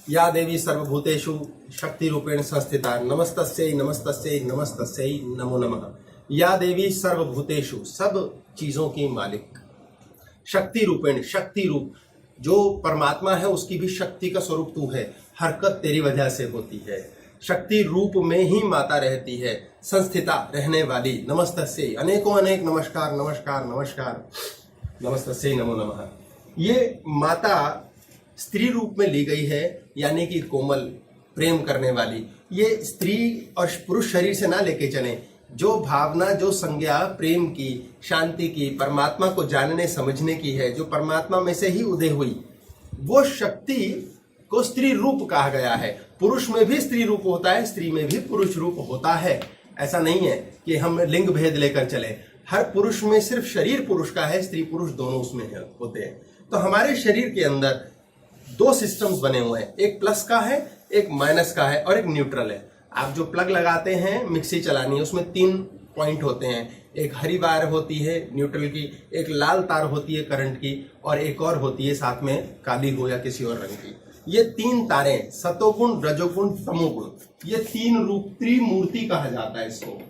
या देवी सर्वभूतेषु शक्ति रूपेण संस्थिता नमस्तस्यै नमस्तस्यै नमस्तस्यै नमो नमः। या देवी सर्वभूतेषु, सब चीजों की मालिक, शक्ति रूपेण, शक्ति रूप, जो परमात्मा है उसकी भी शक्ति का स्वरूप तू है, हरकत तेरी वजह से होती है, शक्ति रूप में ही माता रहती है, संस्थिता रहने वाली, नमस्तस्यै, अनेकों अनेक नमस्कार नमस्कार नमस्कार, नमस्तस्यै नमो नमः। ये माता स्त्री रूप में ली गई है, यानी कि कोमल, प्रेम करने वाली। ये स्त्री और पुरुष शरीर से ना लेके चलें, जो भावना, जो संज्ञा प्रेम की, शांति की, परमात्मा को जानने समझने की है, जो परमात्मा में से ही उदय हुई, वो शक्ति को स्त्री रूप कहा गया है। पुरुष में भी स्त्री रूप होता है, स्त्री में भी पुरुष रूप होता है। ऐसा नहीं है कि हम लिंग भेद लेकर चले। हर पुरुष में सिर्फ शरीर पुरुष का है, स्त्री पुरुष दोनों उसमें होते हैं। तो हमारे शरीर के अंदर दो सिस्टम्स बने हुए हैं, एक प्लस का है, एक माइनस का है और एक न्यूट्रल है। आप जो प्लग लगाते हैं, मिक्सी चलानी है, उसमें 3 पॉइंट होते हैं। एक हरी वायर होती है न्यूट्रल की, एक लाल तार होती है करंट की, और एक और होती है साथ में काली हो या किसी और रंग की। ये 3 तारें, सतोगुण, रजोगुण, तमोगुण, ये 3 रूप, त्रिमूर्ति कहा जाता है इसको।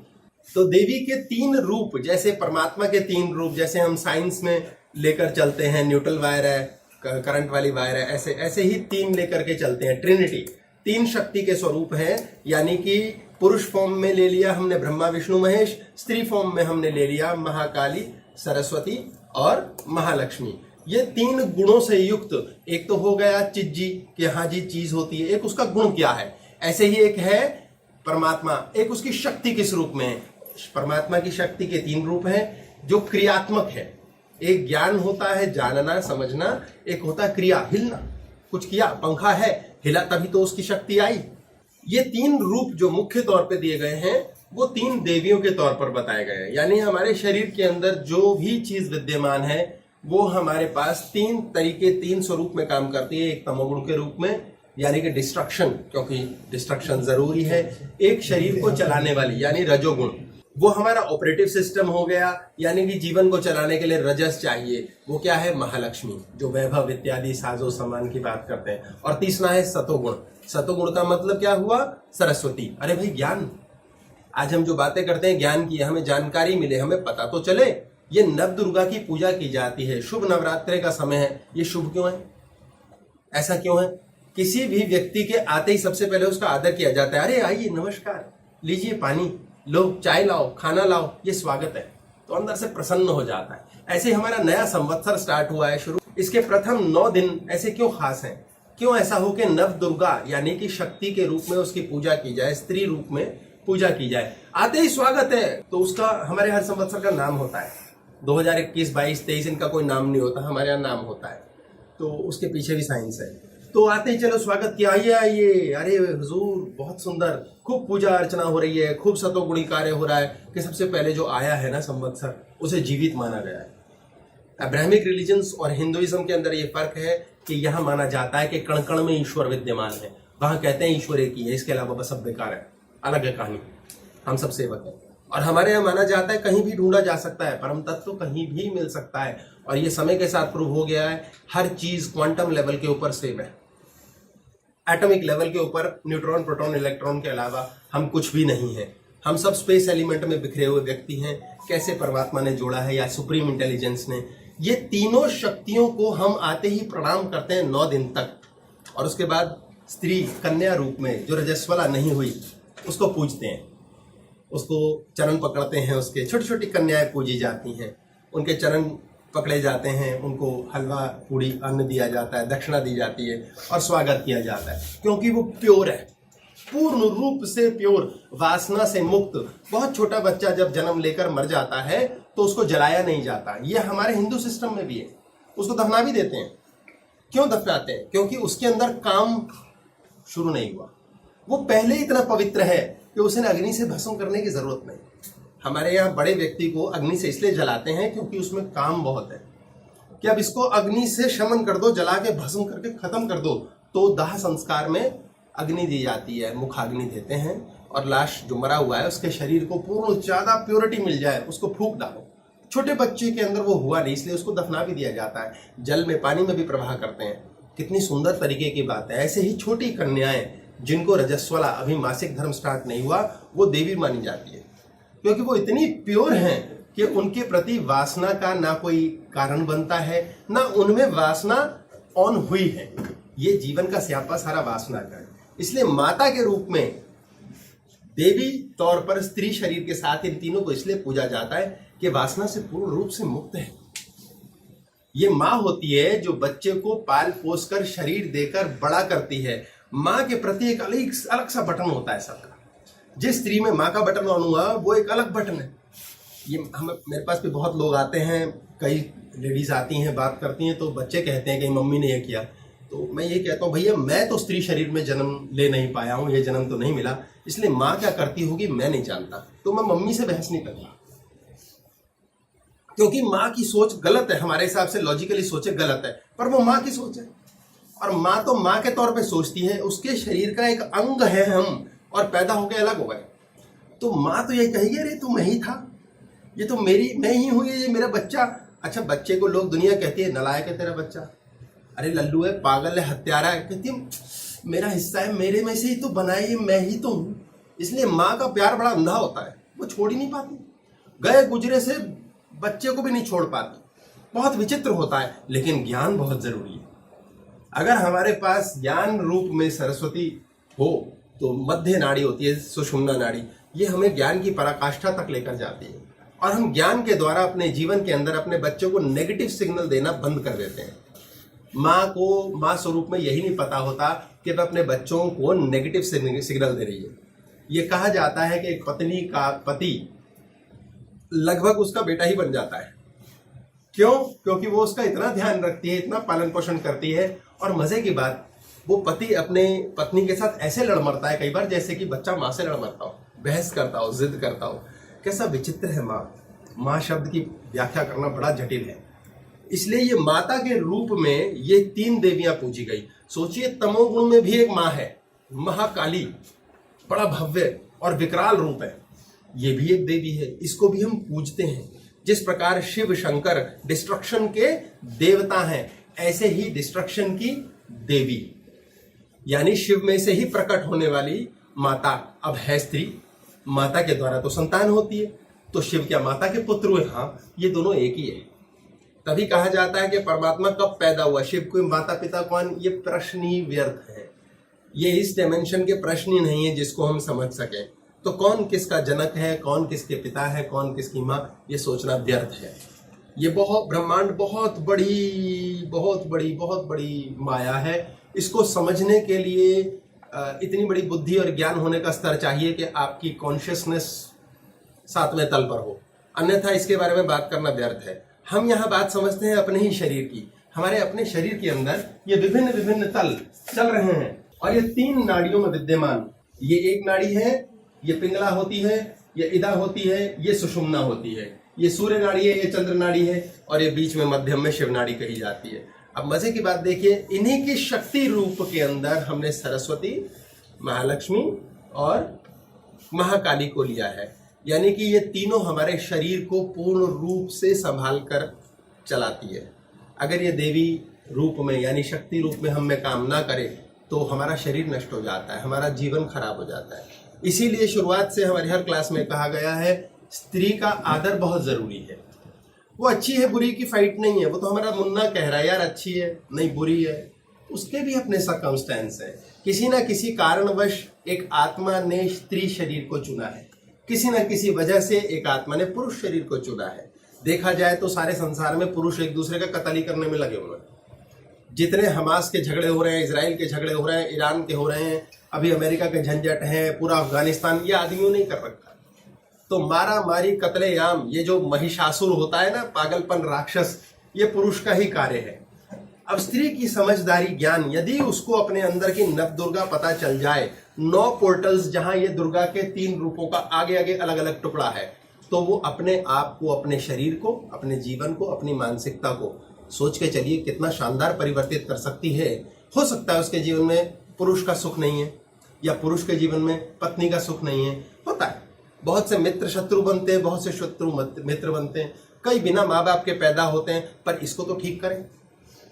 तो देवी के 3 रूप, जैसे परमात्मा के 3 रूप, जैसे हम साइंस में लेकर चलते हैं, न्यूट्रल वायर है, करंट वाली वायर है, ऐसे ऐसे ही 3 लेकर के चलते हैं। ट्रिनिटी 3 शक्ति के स्वरूप है, यानी कि पुरुष फॉर्म में ले लिया हमने ब्रह्मा विष्णु महेश, स्त्री फॉर्म में हमने ले लिया महाकाली, सरस्वती और महालक्ष्मी। ये 3 गुणों से युक्त, एक तो हो गया चिज्जी कि हाँ जी चीज होती है, एक उसका गुण क्या है। ऐसे ही एक है परमात्मा, एक उसकी शक्ति किस रूप में है। परमात्मा की शक्ति के 3 रूप हैं जो क्रियात्मक है। एक ज्ञान होता है, जानना समझना, एक होता है क्रिया, हिलना, कुछ किया, पंखा है, हिला तभी तो उसकी शक्ति आई। ये 3 रूप जो मुख्य तौर पे दिए गए हैं, वो 3 देवियों के तौर पर बताए गए हैं। यानी हमारे शरीर के अंदर जो भी चीज विद्यमान है, वो हमारे पास 3 तरीके, 3 स्वरूप में काम करती है। एक तमोगुण के रूप में, यानी कि डिस्ट्रक्शन, क्योंकि डिस्ट्रक्शन जरूरी है। एक शरीर को चलाने वाली, यानी रजोगुण, वो हमारा ऑपरेटिव सिस्टम हो गया, यानी कि जीवन को चलाने के लिए रजस चाहिए। वो क्या है? महालक्ष्मी, जो वैभव इत्यादि साजो सामान की बात करते हैं। और तीसरा है सतोगुण। सतोगुण का मतलब क्या हुआ? सरस्वती। अरे भाई ज्ञान, आज हम जो बातें करते हैं ज्ञान की, हमें जानकारी मिले, हमें पता तो चले। ये नव दुर्गा की पूजा की जाती है, शुभ नवरात्रे का समय है। ये शुभ क्यों है? ऐसा क्यों है? किसी भी व्यक्ति के आते ही सबसे पहले उसका आदर किया जाता है। अरे आइए, नमस्कार, लीजिए पानी लो, चाय लाओ, खाना लाओ, ये स्वागत है। तो अंदर से प्रसन्न हो जाता है। ऐसे हमारा नया संवत्सर स्टार्ट हुआ है, शुरू। इसके प्रथम 9 दिन ऐसे क्यों खास हैं? क्यों ऐसा हो कि नव दुर्गा यानी कि शक्ति के रूप में उसकी पूजा की जाए, स्त्री रूप में पूजा की जाए। आते ही स्वागत है, तो उसका हमारे हर संवत्सर का नाम होता है। 2021, 22, 23 इनका कोई नाम नहीं होता, हमारे यहाँ नाम होता है। तो उसके पीछे भी साइंस है। तो आते ही चलो स्वागत किया, आइए आइए, अरे हुजूर बहुत सुंदर, खूब पूजा अर्चना हो रही है, खूब सतोगुणी कार्य हो रहा है कि सबसे पहले जो आया है ना संवत्सर, उसे जीवित माना गया है। अब्राहमिक रिलीजन्स और हिंदुइज्म के अंदर ये फर्क है कि यहाँ माना जाता है कि कण कण में ईश्वर विद्यमान है। वहां कहते हैं ईश्वर एक ही है, इसके अलावा बस सब बेकार है, अलग है कहानी, हम सब सेवक हैं। और हमारे यहाँ माना जाता है कहीं भी ढूंढा जा सकता है, परम तत्व कहीं भी मिल सकता है। और ये समय के साथ प्रूव हो गया है, हर चीज क्वांटम लेवल के ऊपर सेव है। एटॉमिक लेवल के ऊपर न्यूट्रॉन, प्रोटॉन, इलेक्ट्रॉन के अलावा हम कुछ भी नहीं है। हम सब स्पेस एलिमेंट में बिखरे हुए व्यक्ति हैं। कैसे परमात्मा ने जोड़ा है, या सुप्रीम इंटेलिजेंस ने, ये तीनों शक्तियों को हम आते ही प्रणाम करते हैं 9 दिन तक। और उसके बाद स्त्री कन्या रूप में जो रजस्वला नहीं हुई, उसको पूजते हैं, उसको चरण पकड़ते हैं, उसके छोटी छोटी कन्याएं पूजी जाती हैं, उनके चरण पकड़े जाते हैं, उनको हलवा पूड़ी अन्न दिया जाता है, दक्षिणा दी जाती है और स्वागत किया जाता है, क्योंकि वो प्योर है, पूर्ण रूप से प्योर, वासना से मुक्त। बहुत छोटा बच्चा जब जन्म लेकर मर जाता है तो उसको जलाया नहीं जाता। ये हमारे हिंदू सिस्टम में भी है। उसको दफना भी देते हैं। क्यों दफनाते हैं? क्योंकि उसके अंदर काम शुरू नहीं हुआ, वो पहले ही इतना पवित्र है कि उसे अग्नि से भस्म करने की जरूरत नहीं। हमारे यहाँ बड़े व्यक्ति को अग्नि से इसलिए जलाते हैं क्योंकि उसमें काम बहुत है कि अब इसको अग्नि से शमन कर दो, जला के भस्म करके खत्म कर दो। तो दाह संस्कार में अग्नि दी जाती है, मुखाग्नि देते हैं, और लाश जो मरा हुआ है उसके शरीर को पूर्ण ज्यादा प्योरिटी मिल जाए, उसको फूंक डालो। छोटे बच्चे के अंदर वो हुआ नहीं, इसलिए उसको दफना भी दिया जाता है। जल में, पानी में भी प्रवाह करते हैं। कितनी सुंदर तरीके की बात है। ऐसे ही छोटी कन्याएं जिनको रजस्वला अभी मासिक धर्म स्टार्ट नहीं हुआ, वो देवी मानी जाती है, क्योंकि वो इतनी प्योर हैं कि उनके प्रति वासना का ना कोई कारण बनता है, ना उनमें वासना ऑन हुई है। ये जीवन का स्यापा सारा वासना का है। इसलिए माता के रूप में देवी तौर पर स्त्री शरीर के साथ इन तीनों को इसलिए पूजा जाता है कि वासना से पूर्ण रूप से मुक्त है। ये माँ होती है जो बच्चे को पाल पोस कर शरीर देकर बड़ा करती है। माँ के प्रति एक अलग सा बटन होता है सबका। जिस स्त्री में माँ का बटन ऑन हुआ वो एक अलग बटन है। ये मेरे पास भी बहुत लोग आते हैं, कई लेडीज आती हैं, बात करती हैं, तो बच्चे कहते हैं कि मम्मी ने ये किया। तो मैं ये कहता हूँ, भैया मैं तो स्त्री शरीर में जन्म ले नहीं पाया हूँ, ये जन्म तो नहीं मिला, इसलिए माँ क्या करती होगी मैं नहीं जानता। तो मैं मम्मी से बहस नहीं करता, क्योंकि माँ की सोच गलत है, हमारे हिसाब से लॉजिकली सोचे गलत है, पर वो माँ की सोच है। और माँ तो माँ के तौर पे सोचती है, उसके शरीर का एक अंग है हम, और पैदा होके अलग हो गए। तो माँ तो यही कहेगी, अरे तू मैं ही था, ये तो मैं ही हूँ, ये मेरा बच्चा। अच्छा, बच्चे को लोग दुनिया कहती है नालायक है तेरा बच्चा, अरे लल्लू है, पागल है, हत्यारा है। कहती है मेरा हिस्सा है, मेरे में से ही तो बना है, ये मैं ही तो हूँ। इसलिए माँ का प्यार बड़ा अंधा होता है, वो छोड़ ही नहीं पाती, गए गुजरे से बच्चे को भी नहीं छोड़ पाती। बहुत विचित्र होता है, लेकिन ज्ञान बहुत जरूरी है। अगर हमारे पास ज्ञान रूप में सरस्वती हो तो मध्य नाड़ी होती है, सुषुम्ना नाड़ी, ये हमें ज्ञान की पराकाष्ठा तक लेकर जाती है, और हम ज्ञान के द्वारा अपने जीवन के अंदर अपने बच्चों को नेगेटिव सिग्नल देना बंद कर देते हैं। माँ को माँ स्वरूप में यही नहीं पता होता कि वह अपने बच्चों को नेगेटिव सिग्नल दे रही है। ये कहा जाता है कि एक पत्नी का पति लगभग उसका बेटा ही बन जाता है। क्यों? क्योंकि वो उसका इतना ध्यान रखती है, इतना पालन पोषण करती है। और मजे की बात, वो पति अपने पत्नी के साथ ऐसे लड़ मरता है कई बार जैसे कि बच्चा माँ से लड़ मरता हो, बहस करता हो, जिद करता हो। कैसा विचित्र है माँ। माँ शब्द की व्याख्या करना बड़ा जटिल है। इसलिए ये माता के रूप में ये तीन देवियां पूजी गई। सोचिए, तमोगुण में भी एक माँ है, महाकाली, बड़ा भव्य और विकराल रूप है, ये भी एक देवी है, इसको भी हम पूजते हैं। जिस प्रकार शिव शंकर डिस्ट्रक्शन के देवता हैं, ऐसे ही डिस्ट्रक्शन की देवी, यानी शिव में से ही प्रकट होने वाली माता अब है स्त्री। माता के द्वारा तो संतान होती है, तो शिव क्या माता के पुत्र हुए? हाँ, ये दोनों एक ही है। तभी कहा जाता है कि परमात्मा कब पैदा हुआ, शिव को माता पिता कौन, ये प्रश्न ही व्यर्थ है। ये इस डायमेंशन के प्रश्न ही नहीं है जिसको हम समझ सकें। तो कौन किसका जनक है, कौन किसके पिता है, कौन किसकी माँ, ये सोचना व्यर्थ है। ये बहुत ब्रह्मांड बहुत बड़ी माया है। इसको समझने के लिए इतनी बड़ी बुद्धि और ज्ञान होने का स्तर चाहिए कि आपकी कॉन्शियसनेस सातवें तल पर हो, अन्यथा इसके बारे में बात करना व्यर्थ है। हम यहाँ बात समझते हैं अपने ही शरीर की। हमारे अपने शरीर के अंदर ये विभिन्न तल चल रहे हैं, और ये तीन नाड़ियों में विद्यमान। ये एक नाड़ी है, ये पिंगला होती है, ये इदा होती है, ये सुषुम्ना होती है। ये सूर्य नाड़ी है, ये चंद्र नाड़ी है, और ये बीच में मध्यम में शिव नाड़ी कही जाती है। अब मजे की बात देखिए, इन्हीं की शक्ति रूप के अंदर हमने सरस्वती, महालक्ष्मी और महाकाली को लिया है। यानी कि ये तीनों हमारे शरीर को पूर्ण रूप से संभाल कर चलाती है। अगर ये देवी रूप में यानी शक्ति रूप में हम में काम ना करे तो हमारा शरीर नष्ट हो जाता है, हमारा जीवन खराब हो जाता है। इसीलिए शुरुआत से हमारी हर क्लास में कहा गया है, स्त्री का आदर बहुत जरूरी है। वो अच्छी है बुरी की फाइट नहीं है, वो तो हमारा मुन्ना कह रहा है यार अच्छी है नहीं बुरी है, उसके भी अपने सर्कमस्टेंस है। किसी ना किसी कारणवश एक आत्मा ने स्त्री शरीर को चुना है, किसी ना किसी वजह से एक आत्मा ने पुरुष शरीर को चुना है। देखा जाए तो सारे संसार में पुरुष एक दूसरे का कत्ल ही करने में लगे हुए हैं। जितने हमास के झगड़े हो रहे हैं, इजराइल के झगड़े हो रहे हैं, ईरान के हो रहे हैं, अभी अमेरिका के झंझट है, पूरा अफगानिस्तान, ये आदमियों ने कर रखा। तो मारा मारी कत्लेआम, ये जो महिषासुर होता है ना, पागलपन राक्षस, ये पुरुष का ही कार्य है। अब स्त्री की समझदारी ज्ञान, यदि उसको अपने अंदर की नव दुर्गा पता चल जाए, 9 पोर्टल्स जहां ये दुर्गा के 3 रूपों का आगे आगे अलग अलग टुकड़ा है, तो वो अपने आप को, अपने शरीर को, अपने जीवन को, अपनी मानसिकता को सोच के चलिए कितना शानदार परिवर्तित कर सकती है। हो सकता है उसके जीवन में पुरुष का सुख नहीं है, या पुरुष के जीवन में पत्नी का सुख नहीं है, होता है। बहुत से मित्र शत्रु बनते हैं, बहुत से शत्रु मित्र बनते हैं, कई बिना माँ बाप के पैदा होते हैं, पर इसको तो ठीक करें।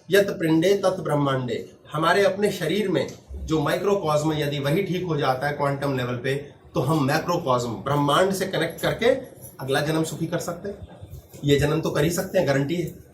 यत पिंडे तत् ब्रह्मांडे, हमारे अपने शरीर में जो माइक्रोकॉस्म यदि वही ठीक हो जाता है क्वांटम लेवल पे, तो हम मैक्रोकॉस्म ब्रह्मांड से कनेक्ट करके अगला जन्म सुखी कर सकते हैं। ये जन्म तो कर ही सकते हैं, गारंटी है।